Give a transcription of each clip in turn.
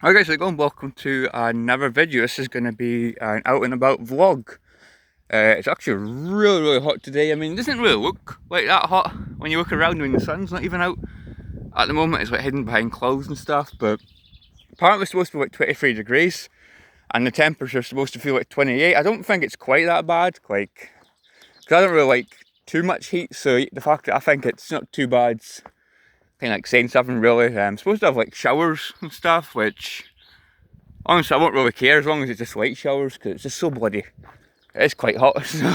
Hi guys, how's it going? Welcome to another video. This is going to be an out and about vlog. It's actually really hot today. I mean, it doesn't really look like that hot when you look around when the sun's not even out. At the moment it's like hidden behind clouds and stuff, but apparently it's supposed to be like 23 degrees and the temperature's supposed to feel like 28. I don't think it's quite that bad, like, because I don't really like too much heat, so the fact that I think it's not too bad kind of like saying something really. I'm supposed to have like showers and stuff, which honestly I won't really care as long as it's just light showers, because it's just so bloody, it's quite hot. So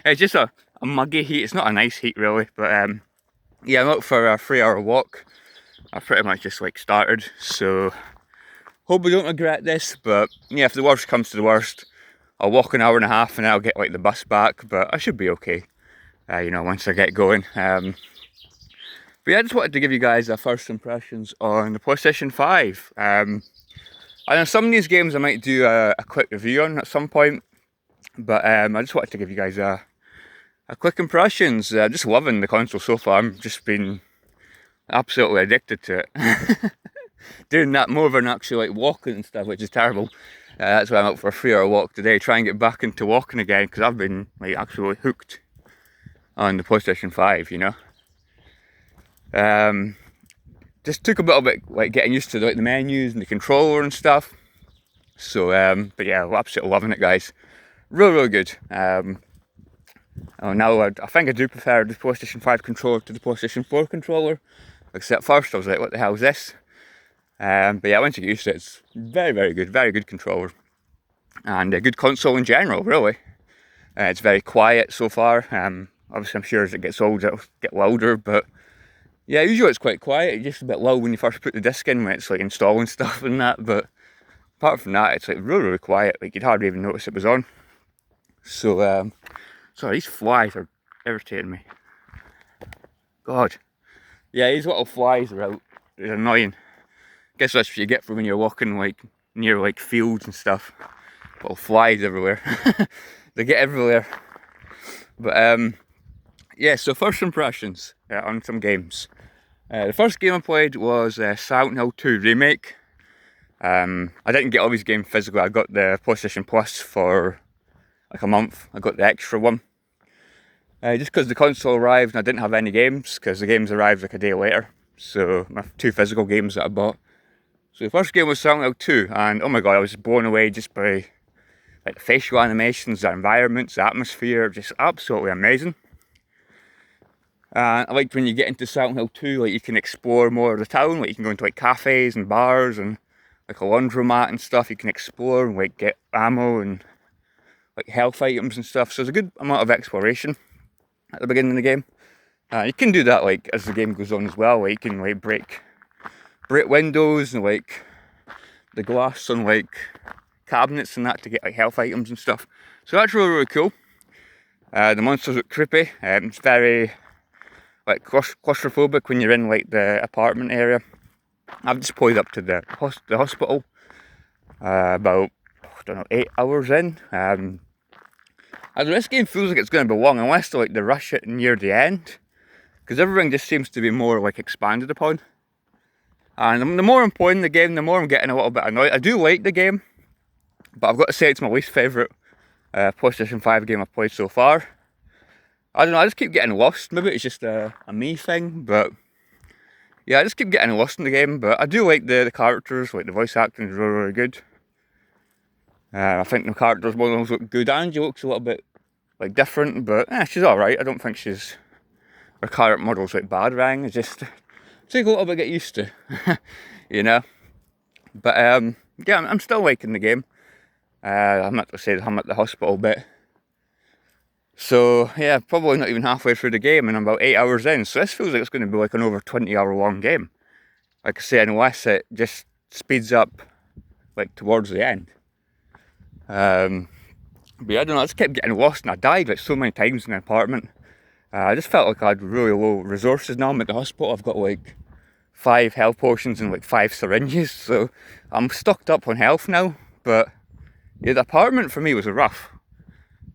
it's just a muggy heat. It's not a nice heat really, but yeah, I'm out for a 3 hour walk. I pretty much just like started, so hope I don't regret this. But yeah, if the worst comes to the worst, I'll walk an hour and a half and then I'll get like the bus back, but I should be okay, you know, once I get going. But yeah, I just wanted to give you guys first impressions on the PlayStation 5. I know some of these games I might do a quick review on at some point, but I just wanted to give you guys a quick impressions. Just loving the console so far. I'm just been absolutely addicted to it. Doing that more than actually like walking and stuff, which is terrible. That's why I'm out for a 3 hour walk today, try and get back into walking again, because I've been like actually hooked on the PlayStation 5, you know. Just took a little bit like getting used to like the menus and the controller and stuff. So but yeah, I'm absolutely loving it, guys. Really good. Now I think I do prefer the PlayStation 5 controller to the PlayStation 4 controller. Except first I was like, what the hell is this? But yeah, once you get used to it, it's very good controller. And a good console in general, really. It's very quiet so far. Obviously I'm sure as it gets older it'll get louder, but yeah, usually it's quite quiet. It's just a bit low when you first put the disc in, when it's like installing stuff and that, but apart from that, it's like really quiet. Like you'd hardly even notice it was on. So, sorry, these flies are irritating me. God. Yeah, these little flies are out. They're annoying. Guess that's what you get for when you're walking like near like fields and stuff. Little flies everywhere. They get everywhere. But yeah, so first impressions on some games. The first game I played was Silent Hill 2 Remake. I didn't get all these games physically. I got the PlayStation Plus for like a month. I got the extra one. Just because the console arrived and I didn't have any games, because the games arrived like a day later. So my 2 physical games that I bought. So the first game was Silent Hill 2, and oh my god, I was blown away just by like the facial animations, the environments, the atmosphere, just absolutely amazing. And I liked when you get into Silent Hill 2, like you can explore more of the town, like you can go into like cafes and bars and like a laundromat and stuff. You can explore and like get ammo and like health items and stuff. So there's a good amount of exploration at the beginning of the game. You can do that like as the game goes on as well. Like you can like break windows and like the glass on like cabinets and that to get like health items and stuff. So that's really cool. The monsters look creepy. It's very like claustrophobic when you're in like the apartment area. I've just played up to the hospital about, I don't know, 8 hours in. And this game feels like it's going to be long unless like they rush it near the end, because everything just seems to be more like expanded upon. And the more I'm playing the game, the more I'm getting a little bit annoyed. I do like the game, but I've got to say it's my least favourite PlayStation 5 game I've played so far. I don't know, I just keep getting lost. Maybe it's just a me thing, but yeah, I just keep getting lost in the game. But I do like the characters, like the voice acting is really good. I think the characters models look good. Angie looks a little bit like different, but she's alright. I don't think her character model's like bad or anything. It's just take a little bit to get used to, you know. But yeah, I'm still liking the game. I'm at the hospital bit. So yeah, probably not even halfway through the game and I'm about 8 hours in. So this feels like it's going to be like an over 20-hour long game. Like I say, unless it just speeds up like towards the end. But yeah, I don't know, I just kept getting lost and I died like so many times in the apartment. I just felt like I had really low resources. Now I'm at the hospital, I've got like 5 health potions and like 5 syringes. So I'm stocked up on health now. But yeah, the apartment for me was rough.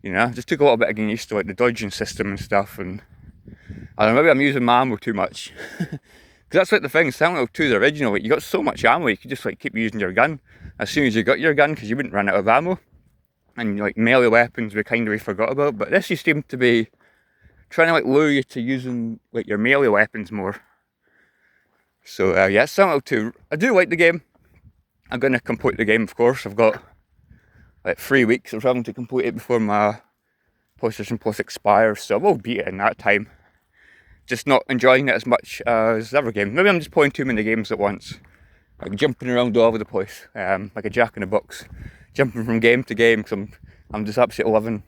You know, just took a little bit of getting used to like the dodging system and stuff, and I don't know, maybe I'm using my ammo too much. Because that's like the thing, Silent Hill 2, the original, like, you got so much ammo, you could just like keep using your gun as soon as you got your gun, because you wouldn't run out of ammo. And like melee weapons we kind of forgot about, but this you seem to be trying to like lure you to using like your melee weapons more. So yeah, Silent Hill 2, I do like the game. I'm going to complete the game, of course. I've got like 3 weeks of having to complete it before my PlayStation Plus expires, so I will beat it in that time. Just not enjoying it as much as the other games. Maybe I'm just playing too many games at once, like jumping around all over the place, like a jack in a box, jumping from game to game, because I'm just absolutely loving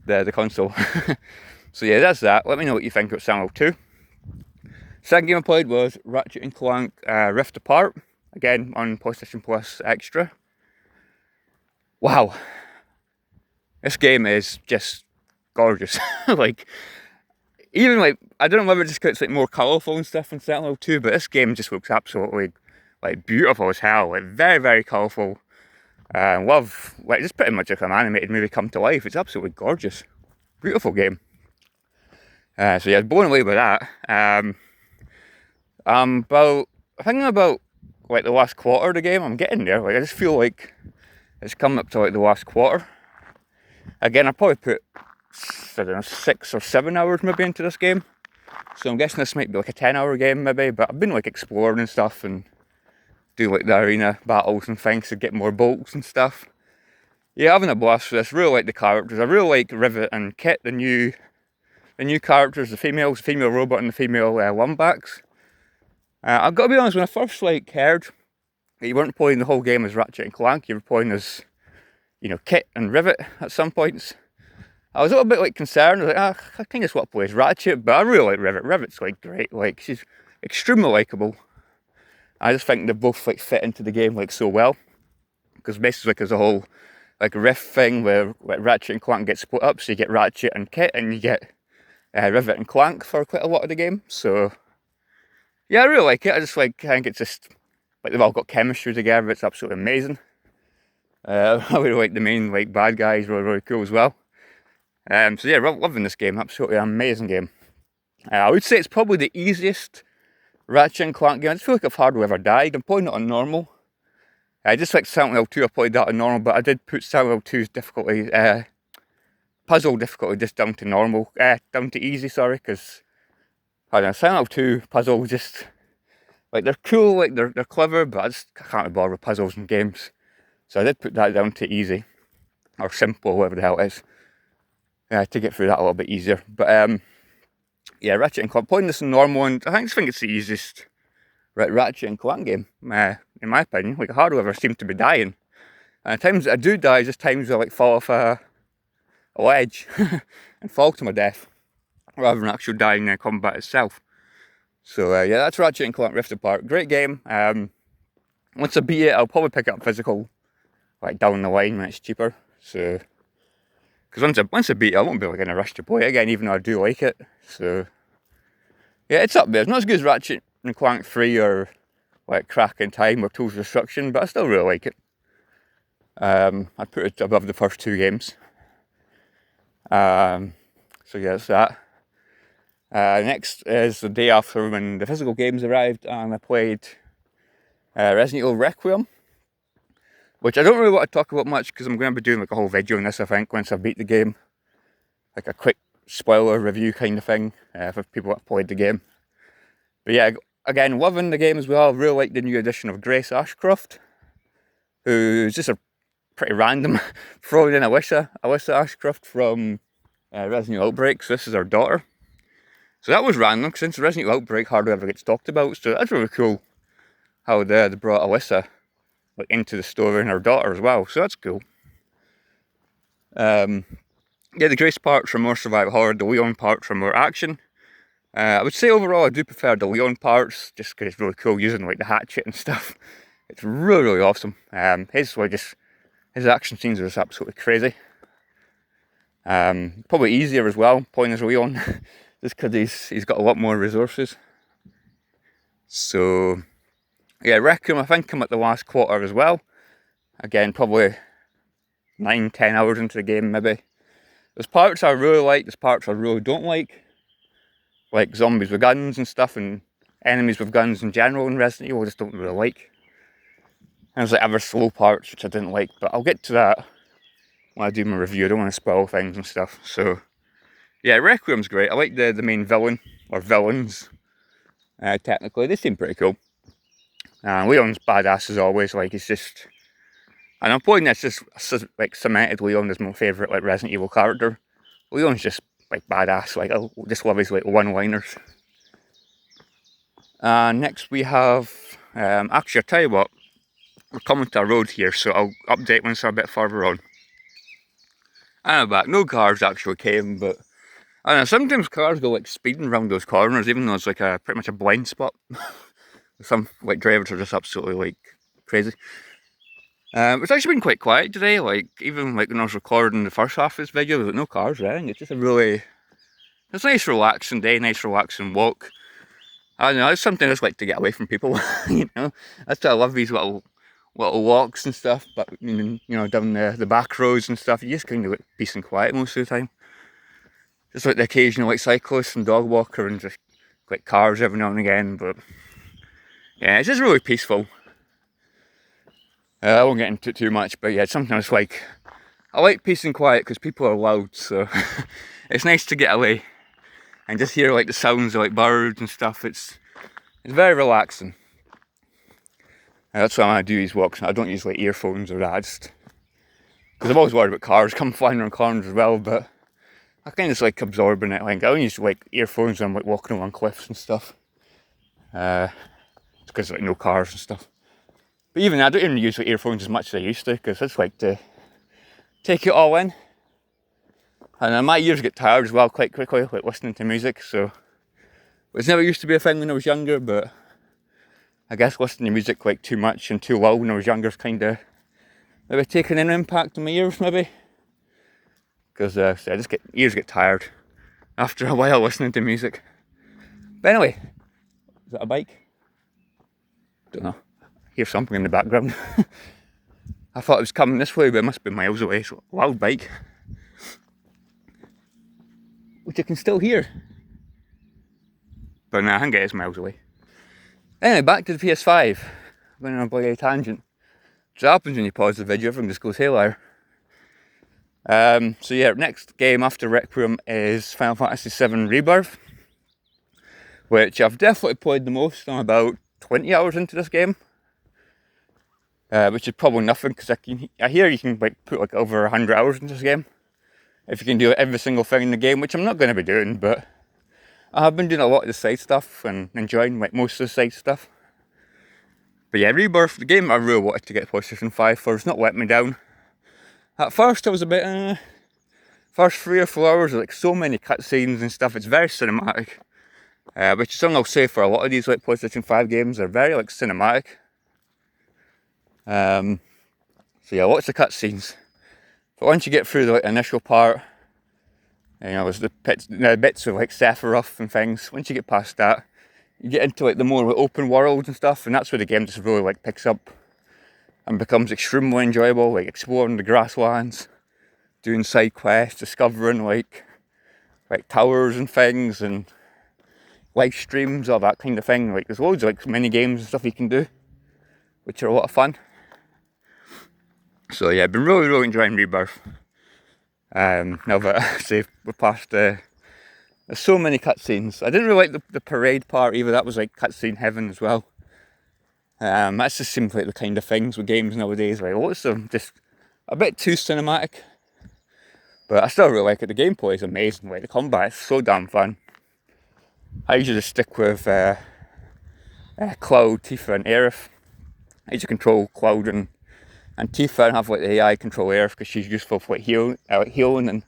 the console. So yeah, that's that. Let me know what you think about Silent Hill 2. Second game I played was Ratchet and Clank Rift Apart, again on PlayStation Plus Extra. Wow, this game is just gorgeous. Like, even like, I don't know whether it's just 'cause it's like more colourful and stuff in Silent Hill 2, but this game just looks absolutely like beautiful as hell. Like very, very colourful. Love, like, it's pretty much like an animated movie come to life. It's absolutely gorgeous, beautiful game. So yeah, I was blown away by that. I think about like the last quarter of the game. I'm getting there. Like, I just feel like it's coming up to like the last quarter. Again, I probably put, I don't know, 6 or 7 hours maybe into this game. So I'm guessing this might be like a 10-hour game maybe. But I've been like exploring and stuff and do like the arena battles and things to get more bolts and stuff. Yeah, having a blast with this. Really like the characters. I really like Rivet and Kit, the new characters, the females, the female robot and the female Wombats. I've got to be honest, when I first like heard that you weren't playing the whole game as Ratchet and Clank, you were playing as, you know, Kit and Rivet at some points, I was a little bit like concerned. I was like, I kind of just want to play as Ratchet, but I really like Rivet. Rivet's like great. Like, she's extremely likeable. I just think they both like fit into the game like so well, because basically like there's a whole like rift thing where like, Ratchet and Clank get split up, so you get Ratchet and Kit, and you get Rivet and Clank for quite a lot of the game. So yeah, I really like it. I think it's just like they've all got chemistry together. It's absolutely amazing. I really like the main like bad guy. He's really, really cool as well. So yeah, loving this game. Absolutely amazing game. I would say it's probably the easiest Ratchet and Clank game. I just feel like I've hardly ever died. I'm playing it on normal. Just like Silent Hill 2, I played that on normal, but I did put Silent Hill 2's difficulty, puzzle difficulty just down to normal, down to easy, sorry, because I don't know, Silent Hill 2 puzzles just, like, they're cool, like, they're clever, but I can't be bothered with puzzles in games. So I did put that down to easy, or simple, whatever the hell it is, to get through that a little bit easier. But yeah, Ratchet and Clank, playing this in normal, and I think it's the easiest Ratchet and Clank game, in my opinion. Like, I hardly ever seem to be dying. And times that I do die, just times I like fall off a ledge and fall to my death, rather than actually dying in combat itself. So yeah, that's Ratchet and Clank Rift Apart. Great game. Once I beat it, I'll probably pick it up physical, like down the line when it's cheaper. So, because once I beat it, I won't be like in a rush to play it again, even though I do like it. So yeah, it's up there. It's not as good as Ratchet and Clank 3 or like Crack in Time or Tools of Destruction, but I still really like it. I'd put it above the first 2 games. So yeah, that's that. Next is the day after when the physical games arrived, and I played Resident Evil Requiem, which I don't really want to talk about much because I'm going to be doing like a whole video on this, I think, once I beat the game. Like a quick spoiler review kind of thing for people that have played the game. But yeah, again, loving the game as well. I really like the new addition of Grace Ashcroft, who's just a pretty random thrown in Alyssa Ashcroft from Resident Evil Outbreak. So this is her daughter. So that was random, because since Resident Evil Outbreak hardly ever gets talked about, so that's really cool how they brought Alyssa like into the story and her daughter as well. So that's cool. Yeah, the Grace parts are more survival horror, the Leon parts are more action. I would say overall I do prefer the Leon parts, just because it's really cool using like the hatchet and stuff. It's really, really awesome. His action scenes are just absolutely crazy. Probably easier as well, playing as Leon, just because he's got a lot more resources. So yeah, Requiem, I think I'm at the last quarter as well. Again, probably 9-10 hours into the game maybe. There's parts I really like, there's parts I really don't like zombies with guns and stuff and enemies with guns in general in Resident Evil I just don't really like. And there's like other slow parts which I didn't like, but I'll get to that when I do my review. I don't want to spoil things and stuff. So yeah, Requiem's great. I like the main villain, or villains, technically. They seem pretty cool. Leon's badass as always, like he's just... And I'm playing this just like cemented Leon as my favourite like Resident Evil character. Leon's just like badass, like I just love his like one-liners. Next we have, actually I'll tell you what, we're coming to a road here, so I'll update once we're a bit further on. And I'm back. No cars actually came, but I don't know, sometimes cars go like speeding around those corners, even though it's like a pretty much a blind spot. Some like drivers are just absolutely like crazy. It's actually been quite quiet today, like even like when I was recording the first half of this video, there was no cars around. It's just a really, it's a nice relaxing day, nice relaxing walk. I don't know, it's something I just like to get away from people, you know. That's why I love these little walks and stuff, but you know, down the back roads and stuff, you just kind of like peace and quiet most of the time. Just like the occasional like cyclist and dog walker and just like cars every now and again, but yeah, it's just really peaceful. I won't get into it too much, but yeah, sometimes like, I like peace and quiet because people are loud, so it's nice to get away and just hear like the sounds of like birds and stuff. It's very relaxing. That's why when I do these walks, I don't use like earphones or that, just because I'm always worried about cars come flying around corners as well, but I kind of just like absorbing it. Like I don't use like earphones when I'm like walking along cliffs and stuff. Because like no cars and stuff. But even I don't even use like earphones as much as I used to, because I just like to take it all in. And my ears get tired as well quite quickly, like listening to music, so it's never used to be a thing when I was younger, but I guess listening to music like too much and too loud when I was younger is kind of maybe taking an impact on my ears, maybe. Because ears get tired after a while listening to music. But anyway, is that a bike? Don't know. I hear something in the background. I thought it was coming this way, but it must be miles away. So a loud bike, which I can still hear. But nah, I think it is miles away. Anyway, back to the PS5. Going on a bloody tangent. So what happens when you pause the video, everything just goes haywire. So yeah, next game after Requiem is Final Fantasy VII Rebirth, which I've definitely played the most. I'm about 20 hours into this game, which is probably nothing, because I hear you can like put like over 100 hours into this game if you can do every single thing in the game, which I'm not going to be doing, but I have been doing a lot of the side stuff and enjoying like most of the side stuff. But yeah, Rebirth, the game I really wanted to get PlayStation 5 for, it's not let me down. At first I was a bit, first 3 or 4 hours, like so many cutscenes and stuff, it's very cinematic. Which is something I'll say for a lot of these like PlayStation 5 games, they're very like cinematic. So yeah, lots of cutscenes. But once you get through the like, initial part, you know, there's the bits of like Sephiroth and things. Once you get past that, you get into like the more like, open world and stuff, and that's where the game just really like picks up and becomes extremely enjoyable, like exploring the grasslands, doing side quests, discovering like towers and things, and live streams, all that kind of thing. Like there's loads of like mini games and stuff you can do, which are a lot of fun. So yeah, I've been really enjoying Rebirth. Now that I say we're past there's so many cutscenes. I didn't really like the parade part either. That was like cutscene heaven as well. That's just seems like the kind of things with games nowadays, like lots of them just a bit too cinematic. But I still really like it. The gameplay is amazing, like the combat is so damn fun. I usually just stick with Cloud, Tifa and Aerith. I usually control Cloud and Tifa, and have like the AI control Aerith because she's useful for like healing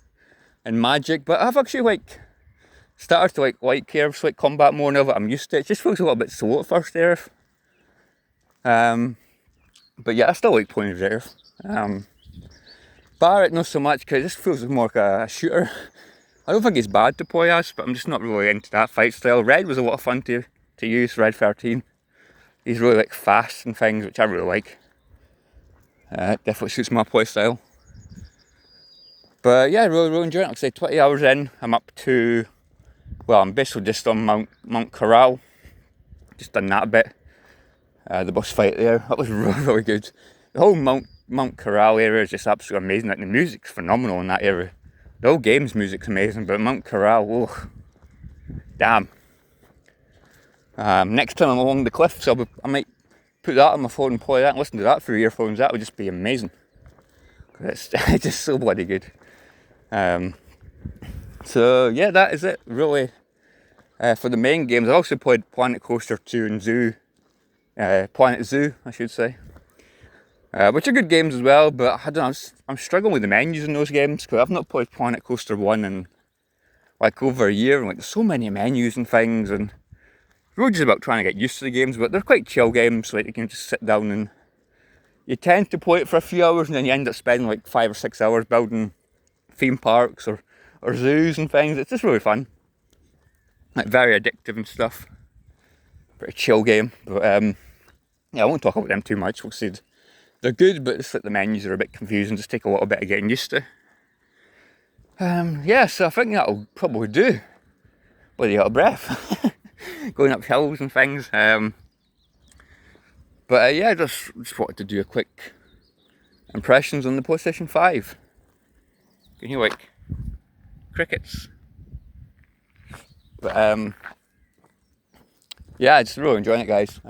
and magic. But I've actually like started to like Aerith's like combat more now that I'm used to it. It just feels a little bit slow at first, Aerith. But yeah, I still like playing with Aerith. Barrett not so much, because it just feels more like a shooter. I don't think he's bad to play as, but I'm just not really into that fight style. Red was a lot of fun to use, Red 13. He's really like fast and things, which I really like. It definitely suits my play style. But yeah, really enjoying it. Like I say, 20 hours in, I'm up to, well, I'm basically just on Mount Corral. just done that bit. The boss fight there, that was really, really good. The whole Mount Corral area is just absolutely amazing. Like, the music's phenomenal in that area. The whole game's music's amazing, but Mount Corral, oh, damn. Next time I'm along the cliffs, I might put that on my phone and play that and listen to that through earphones. That would just be amazing. It's just so bloody good. So yeah, that is it really for the main games. I also played Planet Coaster 2 and Planet Zoo, I should say. Which are good games as well, but I don't know, I'm struggling with the menus in those games because I've not played Planet Coaster 1 in like over a year, and like there's so many menus and things, and it's really just about trying to get used to the games. But they're quite chill games, like you can just sit down and you tend to play it for a few hours and then you end up spending like 5 or 6 hours building theme parks or zoos and things. It's just really fun, like very addictive and stuff. Pretty chill game, but yeah, I won't talk about them too much. We'll see. They're good, but it's like the menus are a bit confusing. Just take a little bit of getting used to. Yeah, so I think that'll probably do. Bloody out of breath. Going up hills and things. But yeah, just wanted to do a quick impressions on the PlayStation 5. Can you like crickets? But yeah, just really enjoying it, guys.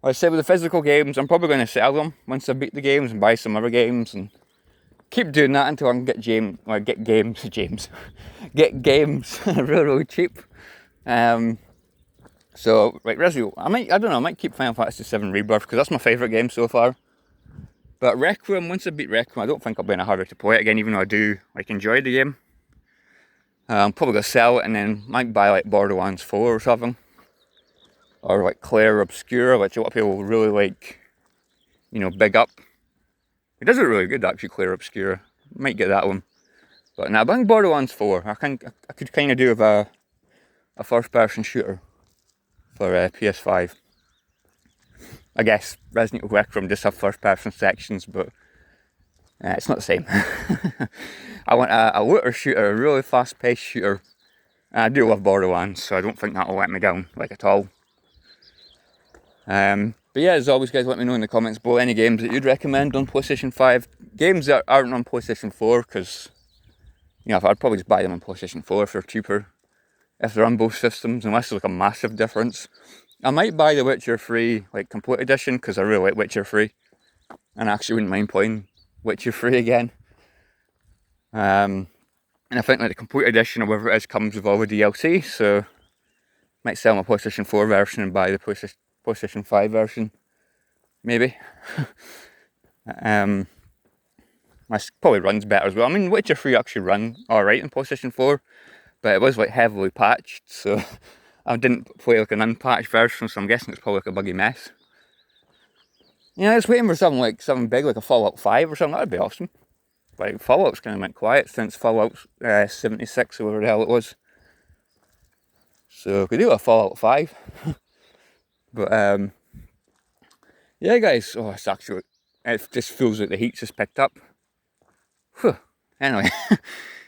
Like I said, with the physical games, I'm probably going to sell them once I beat the games and buy some other games and keep doing that until I can get games really, really cheap. So, like Resident Evil, I might keep Final Fantasy 7 Rebirth because that's my favourite game so far. But Requiem, once I beat Requiem, I don't think I'll be in a hurry to play it again, even though I do like enjoy the game. I'm probably going to sell it and then might buy like Borderlands 4 or something. Or like Claire Obscura, which a lot of people really like, you know, big up. It does look really good actually, Claire Obscura. Might get that one. But now, I think Borderlands 4, I could kind of do with a first person shooter for PS5. I guess Resident Evil Requiem just have first person sections, but it's not the same. I want a looter shooter, a really fast paced shooter. And I do love Borderlands, so I don't think that'll let me down, like at all. But yeah, as always, guys, let me know in the comments below any games that you'd recommend on PlayStation 5. Games that aren't on PlayStation 4, because, you know, I'd probably just buy them on PlayStation 4 if they're cheaper. If they're on both systems, unless there's like a massive difference. I might buy the Witcher 3, like, Complete Edition, because I really like Witcher 3. And I actually wouldn't mind playing Witcher 3 again. And I think like the Complete Edition or whatever it is comes with all the DLC, so might sell my PlayStation 4 version and buy the PlayStation 5 version, maybe. Probably runs better as well. I mean, Witcher 3 actually run alright on PlayStation 4, but it was like heavily patched, so I didn't play like an unpatched version, so I'm guessing it's probably like a buggy mess. You know, I was waiting for something big like a Fallout 5 or something. That'd be awesome. Like, Fallout's kind of went quiet since Fallout 76 or whatever the hell it was. So we could do a Fallout 5. But yeah, guys. Oh, it just feels like the heat's just picked up. Whew. Anyway,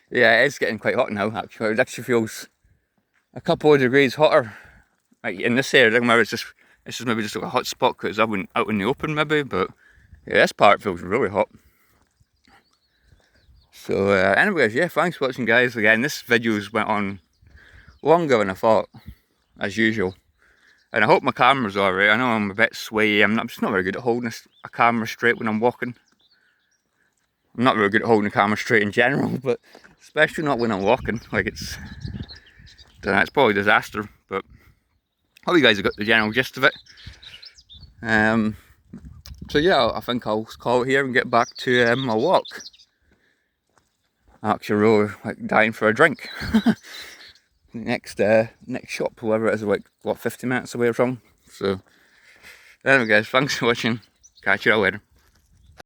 yeah, it's getting quite hot now. Actually, it actually feels a couple of degrees hotter. Like in this area, it's just maybe just like a hot spot because I went out in the open maybe. But yeah, this part feels really hot. So anyways, yeah, thanks for watching, guys. Again, this video's went on longer than I thought, as usual. And I hope my camera's alright. I know I'm a bit swayy. I'm just not very good at holding a camera straight when I'm walking. I'm not very good at holding a camera straight in general, but especially not when I'm walking. Like it's probably a disaster. But hope you guys have got the general gist of it. So yeah, I think I'll call it here and get back to my walk. I'm actually really like dying for a drink. Next shop, whoever it is, like what, 50 minutes away or something. So anyway, guys, thanks for watching. Catch you all later.